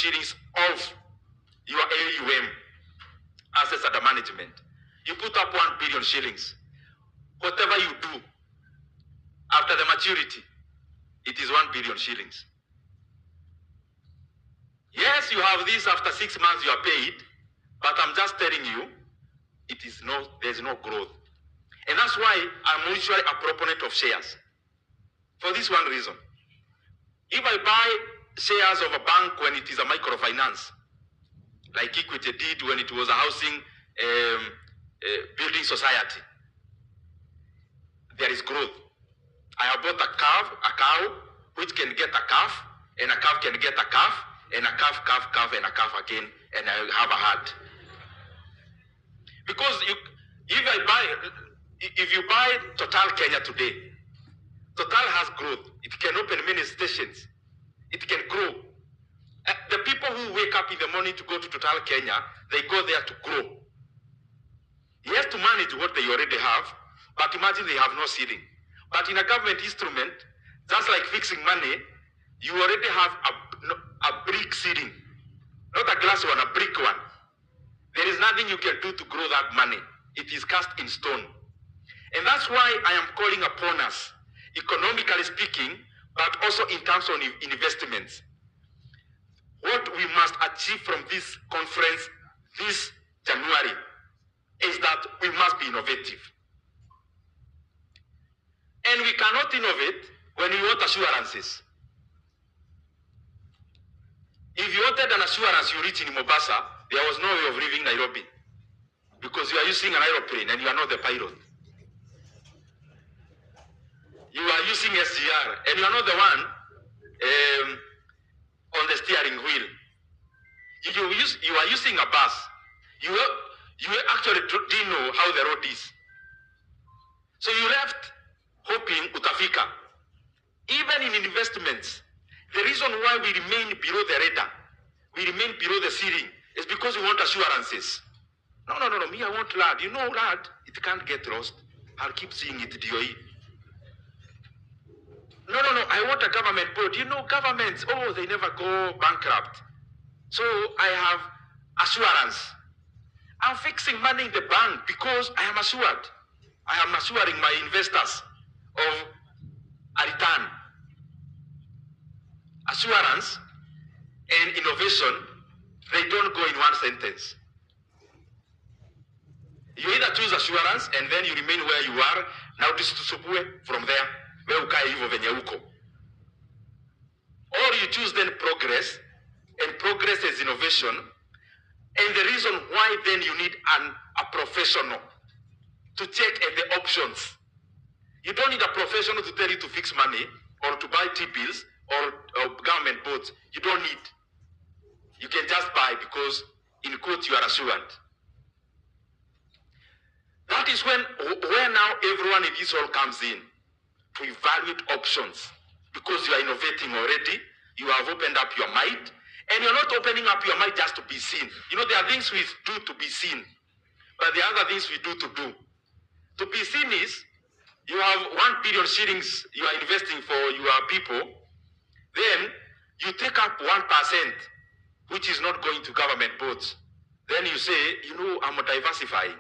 shillings of your AUM, assets under management. You put up 1 billion shillings. Whatever you do after the maturity, it is 1 billion shillings. Yes, you have this after 6 months you are paid, but I'm just telling you, there's no growth. And that's why I'm usually a proponent of shares. For this one reason. If I buy shares of a bank when it is a microfinance, like Equity did when it was a housing building society, there is growth. I have bought a cow, which can get a calf, and a calf can get a calf, and a calf, and a calf again, and I have a herd. Because if you buy Total Kenya today, Total has growth. It can open many stations. It can grow. The people who wake up in the morning to go to Total Kenya, they go there to grow. He has to manage what they already have, but imagine they have no ceiling. But in a government instrument, just like fixing money, you already have a brick ceiling. Not a glass one, a brick one. There is nothing you can do to grow that money. It is cast in stone. And that's why I am calling upon us, economically speaking, but also in terms of investments. What we must achieve from this conference this January is that we must be innovative. And we cannot innovate when we want assurances. If you wanted an assurance you reach in Mombasa, there was no way of leaving Nairobi. Because you are using an aeroplane and you are not the pilot. You are using SGR and you are not the one on the steering wheel. You are using a bus. You actually didn't know how the road is. So you left hoping utafika. Even in investments, the reason why we remain below the radar, we remain below the ceiling, is because we want assurances. No, me I want LAD. You know LAD, it can't get lost. I'll keep seeing it, DOE. No, I want a government board. You know governments, they never go bankrupt. So I have assurance. I'm fixing money in the bank because I am assured. I am assuring my investors of a return. Assurance and innovation, they don't go in one sentence. You either choose assurance and then you remain where you are, now tusubue from there, where ukae hivyo venye uko. Or you choose then progress, and progress is innovation. And the reason why then you need a professional to check the options. You don't need a professional to tell you to fix money or to buy T-bills or government boards. You don't need. You can just buy because, in quote, you are assured. That is where now everyone in this all comes in to evaluate options. Because you are innovating already, you have opened up your mind, and you're not opening up your mind just to be seen. You know, there are things we do to be seen, but there are other things we do to do. To be seen is, you have 1 billion shillings you are investing for your people, then you take up 1%, which is not going to government boards. Then you say, I'm diversifying.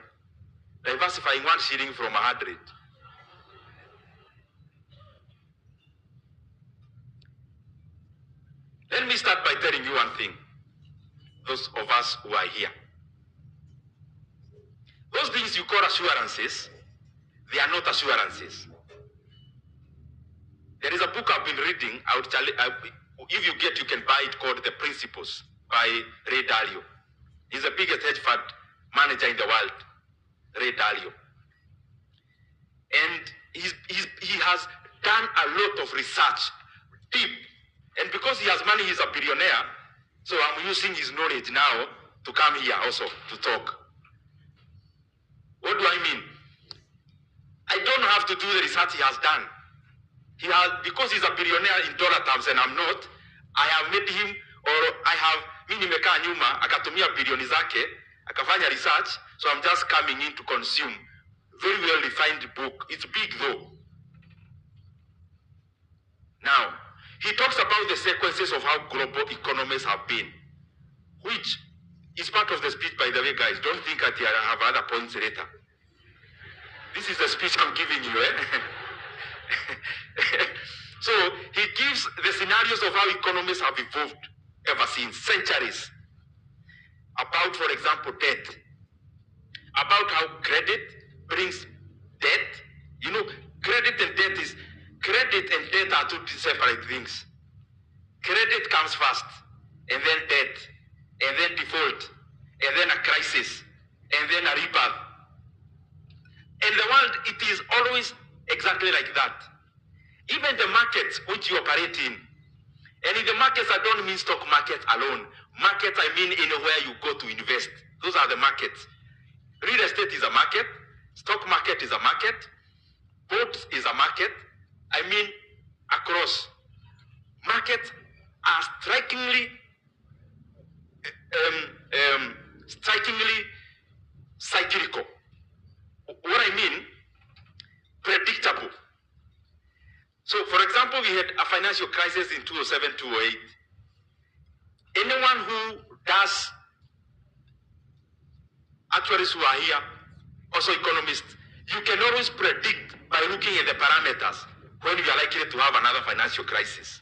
Diversifying 1 shilling from 100. Let me start by telling you one thing, those of us who are here. Those things you call assurances, they are not assurances. There is a book I've been reading, if you get, you can buy it, called The Principles by Ray Dalio. He's the biggest hedge fund manager in the world, Ray Dalio. And he has done a lot of research, deep. And because he has money, he's a billionaire. So I'm using his knowledge now to come here also to talk. What do I mean? I don't have to do the research he has done. Because he's a billionaire in dollar terms and I'm not, I have made him, or I have, mimi nimekaa nyuma, akatumia bilioni zake, akafanya research, so I'm just coming in to consume. Very well refined book. It's big though. Now, he talks about the sequences of how global economies have been. which is part of the speech, by the way, guys. Don't think that I have other points later. This is the speech I'm giving you. So he gives the scenarios of how economies have evolved ever since, centuries. About, for example, debt. About how credit brings debt. You know, credit and debt are two separate things. Credit comes first, and then debt, and then default, and then a crisis, and then a rebirth. In the world, it is always exactly like that. Even the markets which you operate in, and in the markets, I don't mean stock markets alone. Markets, I mean anywhere you go to invest. Those are the markets. Real estate is a market. Stock market is a market. Boats is a market. I mean, across. Markets are strikingly cyclical. What I mean, predictable. So, for example, we had a financial crisis in 2007, 2008. Anyone who does, actuaries who are here, also economists, you can always predict by looking at the parameters when we are likely to have another financial crisis.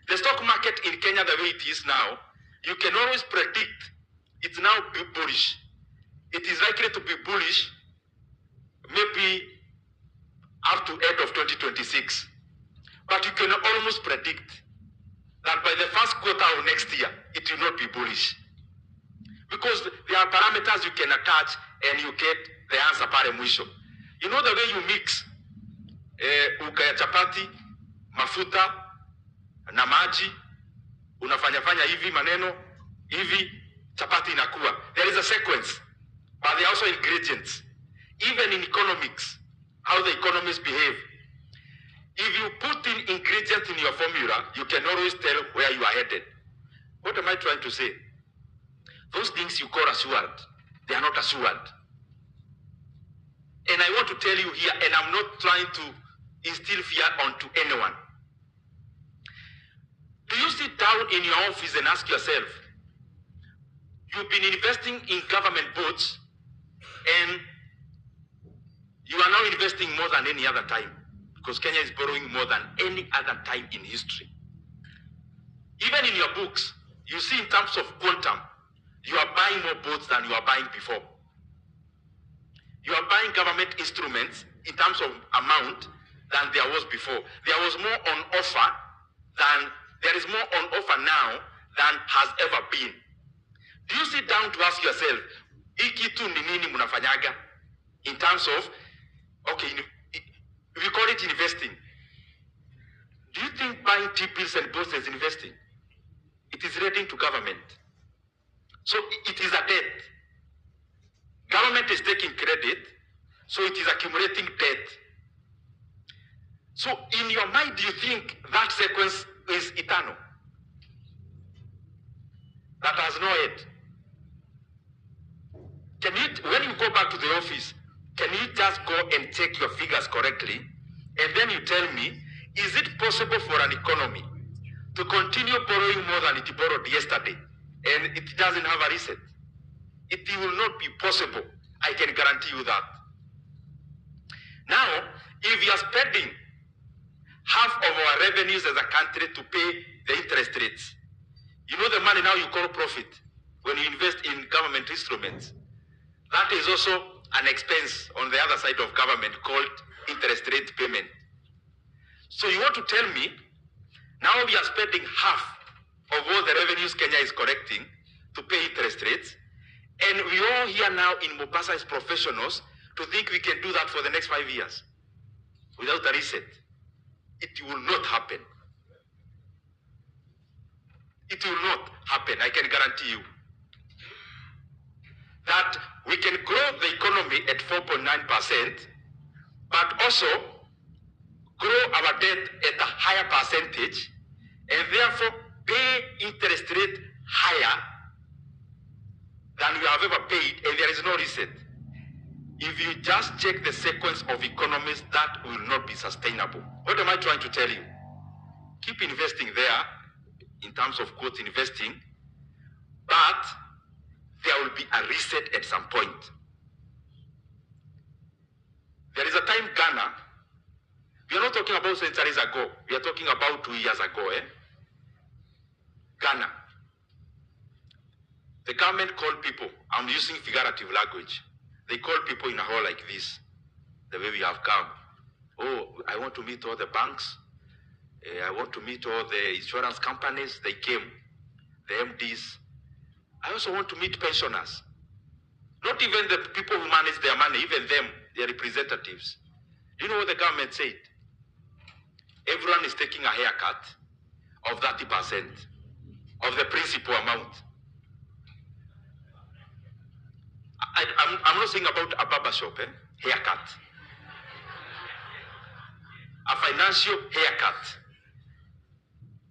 The stock market in Kenya, the way it is now, you can always predict it's now bullish. It is likely to be bullish maybe up to end of 2026. But you can almost predict that by the first quarter of next year, it will not be bullish. Because there are parameters you can attach and you get the answer pale mwisho. You know the way you mix uka ya chapati, mafuta, na maji, unafanya hivi maneno, hivi chapati inakuwa. There is a sequence, but there are also ingredients. Even in economics, how the economies behave. If you put in ingredients in your formula, you can always tell where you are headed. What am I trying to say? Those things you call assured, they are not assured. And I want to tell you here, and I'm not trying to instill fear onto anyone. Do you sit down in your office and ask yourself, you've been investing in government boards, and you are now investing more than any other time, because Kenya is borrowing more than any other time in history. Even in your books, you see in terms of quantum, you are buying more boats than you are buying before. You are buying government instruments in terms of amount than there was before. There was more on offer than, there is more on offer now than has ever been. Do you sit down to ask yourself, ikitu ni nini munafanyaga? In terms of, okay, we call it investing. Do you think buying T-bills and bonds is investing? It is relating to government. So it is a debt. Government is taking credit, so it is accumulating debt. So in your mind, do you think that sequence is eternal? That has no end. Can you, when you go back to the office, can you just go and check your figures correctly? And then you tell me, is it possible for an economy to continue borrowing more than it borrowed yesterday, and it doesn't have a reset? It will not be possible. I can guarantee you that. Now, if we are spending half of our revenues as a country to pay the interest rates, you know the money now you call profit when you invest in government instruments. That is also an expense on the other side of government called interest rate payment. So you want to tell me, now we are spending half of all the revenues Kenya is collecting to pay interest rates, and we all here now in Mombasa as professionals to think we can do that for the next 5 years without a reset. It will not happen. It will not happen, I can guarantee you. That we can grow the economy at 4.9%, but also grow our debt at a higher percentage, and therefore pay interest rate higher than we have ever paid, and there is no reset. If you just check the sequence of economies, that will not be sustainable. What am I trying to tell you? Keep investing there, in terms of quote investing, point. There is a time Ghana, we are not talking about centuries ago, we are talking about 2 years ago. Ghana, the government called people, I'm using figurative language, they call people in a hall like this, the way we have come. Oh, I want to meet all the banks, I want to meet all the insurance companies. They came, the MDs. I also want to meet pensioners. Not even the people who manage their money, even them, their representatives. Do you know what the government said? Everyone is taking a haircut of 30% of the principal amount. I'm not saying about a barber shop, haircut. A financial haircut.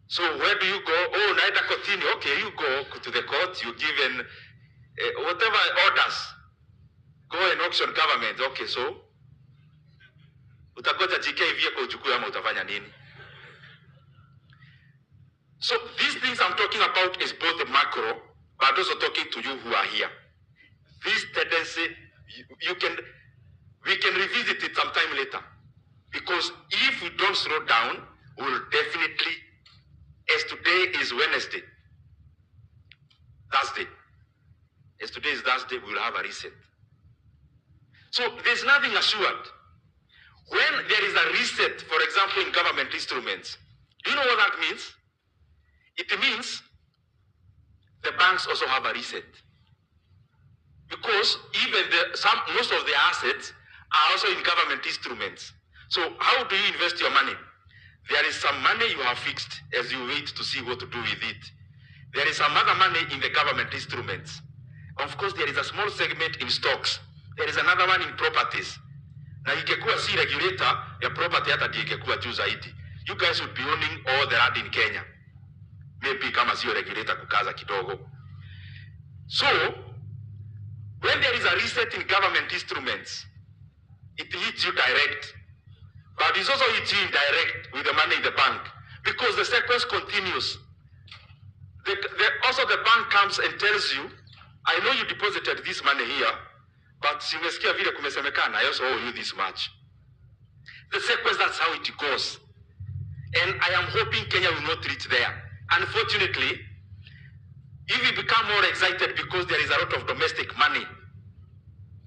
So where do you go? Oh, naenda kotini. Okay, you go to the court, you give whatever orders. Go and auction government. Okay, so utagoja GK vehicle uchukue ama utafanya nini? So these things I'm talking about is both the macro, but also talking to you who are here. This tendency, we can revisit it sometime later. Because if we don't slow down, we'll definitely, as today is Wednesday, Thursday. As today is Thursday, we'll have a reset. So there's nothing assured. When there is a reset, for example, in government instruments, do you know what that means? It means the banks also have a reset. Because even most of the assets are also in government instruments. So how do you invest your money? There is some money you have fixed as you wait to see what to do with it. There is some other money in the government instruments. Of course, there is a small segment in stocks. There is another one in properties. Na ingekuwa si regulator ya property hata ndiye ingekuwa juu zaidi. You guys would be owning all the land in Kenya. Maybe kama sio regulator kukaza kidogo. So, when there is a reset in government instruments, it hits you direct. But it's also hits you indirect with the money in the bank. Because the sequence continues. Also the bank comes and tells you, I know you deposited this money here, but simesikia vile kumesemekana, I also owe you this much. The sequence, that's how it goes. And I am hoping Kenya will not reach there. Unfortunately, if we become more excited because there is a lot of domestic money,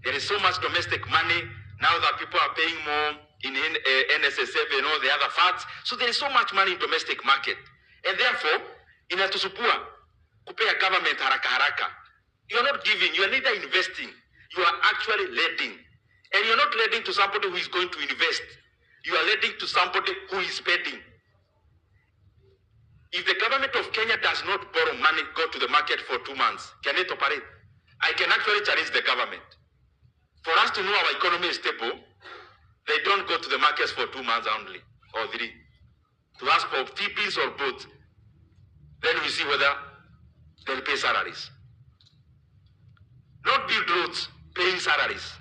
there is so much domestic money now that people are paying more in NSSF and all the other funds. So there is so much money in domestic market. And therefore, inatusupua kupea government haraka haraka. You are not giving, you are neither investing, you are actually lending. And you are not lending to somebody who is going to invest. You are lending to somebody who is spending. If the government of Kenya does not borrow money, go to the market for 2 months, can it operate? I can actually challenge the government. For us to know our economy is stable, they don't go to the markets for 2 months only, or 3. To ask for TPs or both. Then we see whether they'll pay salaries. Not build roads, paying salaries.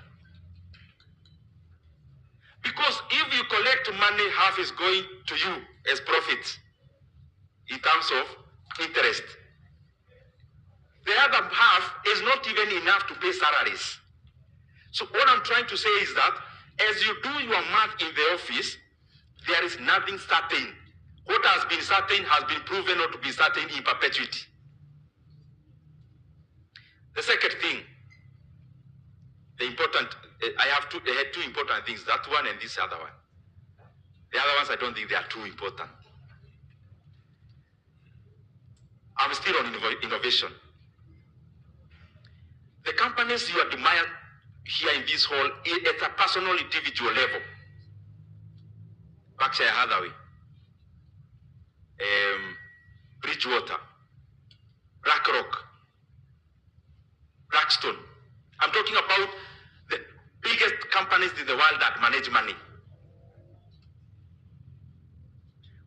Because if you collect money, half is going to you as profits in terms of interest. The other half is not even enough to pay salaries. So what I'm trying to say is that as you do your math in the office, there is nothing certain. What has been certain has been proven not to be certain in perpetuity. The second thing, the important, I had two important things, that one and this other one. The other ones, I don't think they are too important. I'm still on innovation. The companies you admire here in this hall, at a personal, individual level. Berkshire Hathaway, Bridgewater, BlackRock, Blackstone. I'm talking about the biggest companies in the world that manage money.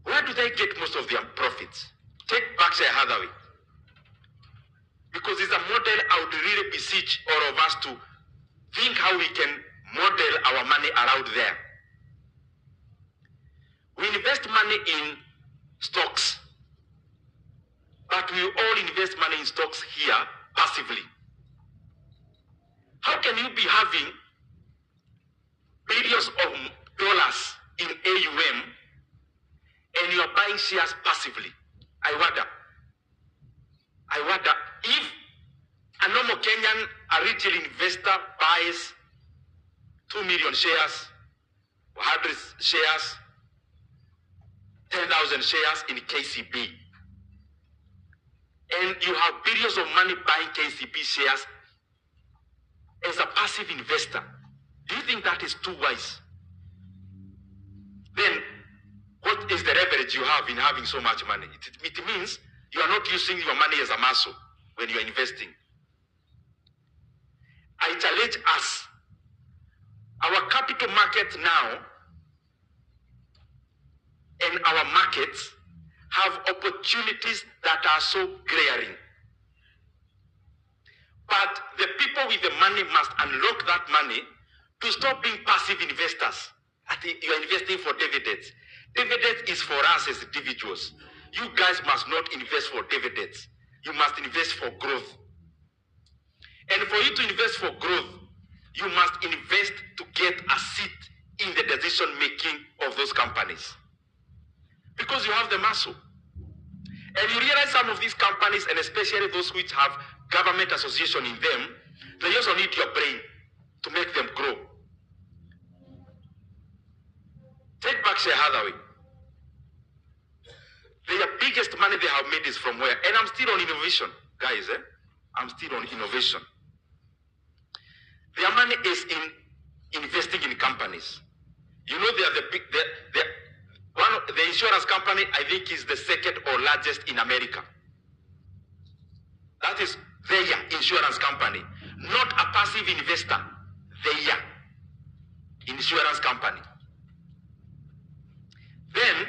Where do they get most of their profits? Take Berkshire Hathaway. Because it's a model I would really beseech all of us to think how we can model our money around there. We invest money in stocks, but we all invest money in stocks here passively. How can you be having billions of dollars in AUM and you are buying shares passively? I wonder if a normal Kenyan, a retail investor buys 2 million shares, 100 shares, 10,000 shares in KCB, and you have billions of money buying KCB shares as a passive investor. Do you think that is too wise? Then what is the leverage you have in having so much money? It means you are not using your money as a muscle when you are investing. I challenge us. Our capital market now and our markets have opportunities that are so glaring. But the people with the money must unlock that money to stop being passive investors. I think you are investing for dividends. Dividends is for us as individuals. You guys must not invest for dividends. You must invest for growth. And for you to invest for growth, you must invest to get a seat in the decision making of those companies. Because you have the muscle. And you realize some of these companies, and especially those which have government association in them, they also need your brain to make them grow. Take Berkshire Hathaway. Their biggest money they have made is from where? And I'm still on innovation, guys. I'm still on innovation. Their money is in investing in companies. You know, they are the insurance company, I think, is the second or largest in America. That is their insurance company, not a passive investor. Their insurance company. Then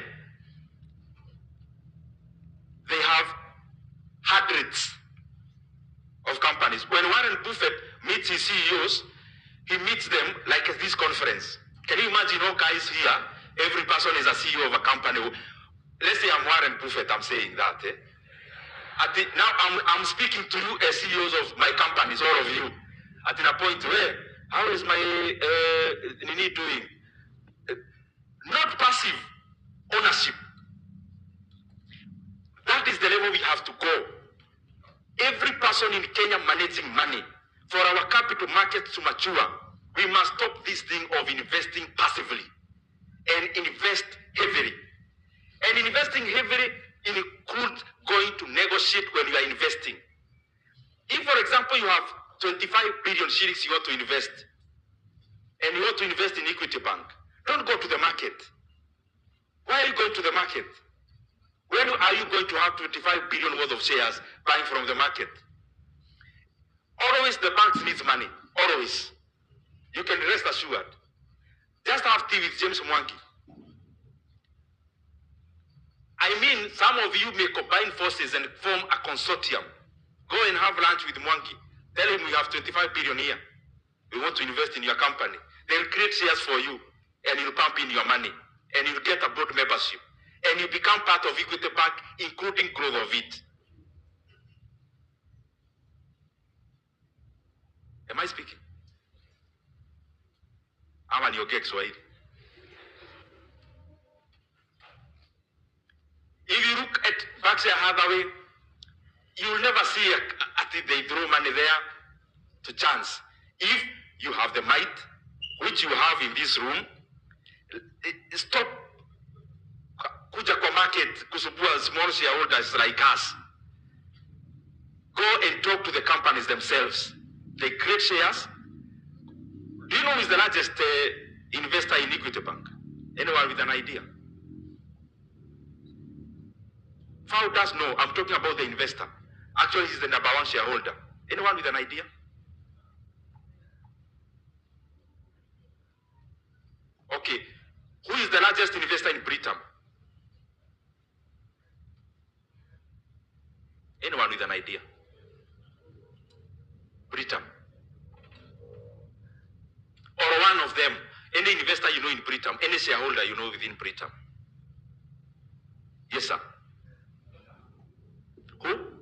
they have hundreds of companies. When Warren Buffett meets his CEOs, he meets them like at this conference. Can you imagine all guys here? Every person is a CEO of a company. Let's say I'm Warren Buffett, I'm saying that. Now I'm speaking to you as CEOs of my companies, all of you. At a point where, how is my Nini doing? Not passive ownership. That is the level we have to go. Every person in Kenya managing money. For our capital markets to mature, we must stop this thing of investing passively and invest heavily. And investing heavily includes going to negotiate when you are investing. If, for example, you have 25 billion shillings you want to invest, and you want to invest in Equity Bank, don't go to the market. Why are you going to the market? When are you going to have 25 billion worth of shares buying from the market? Always the banks needs money. Always. You can rest assured. Just have tea with James Mwangi. I mean, some of you may combine forces and form a consortium. Go and have lunch with Mwangi. Tell him we have 25 billion here. We want to invest in your company. They'll create shares for you, and you'll pump in your money, and you'll get a board membership, and you become part of Equity Bank, including growth of it. Am I speaking? I'm an Yogex Swahili. If you look at Berkshire Hathaway, you will never see they throw money there to chance. If you have the might, which you have in this room, stop kuja kwa market kusubua small shareholders like us. Go and talk to the companies themselves. They create shares. Do you know who is the largest investor in Equity Bank? Anyone with an idea? Fao does know. I'm talking about the investor. Actually, he's the #1 shareholder. Anyone with an idea? Okay. Who is the largest investor in Britain? Anyone with an idea? Britain. Or one of them. Any investor you know in Britain. Any shareholder you know within Britain. Yes, sir. Who?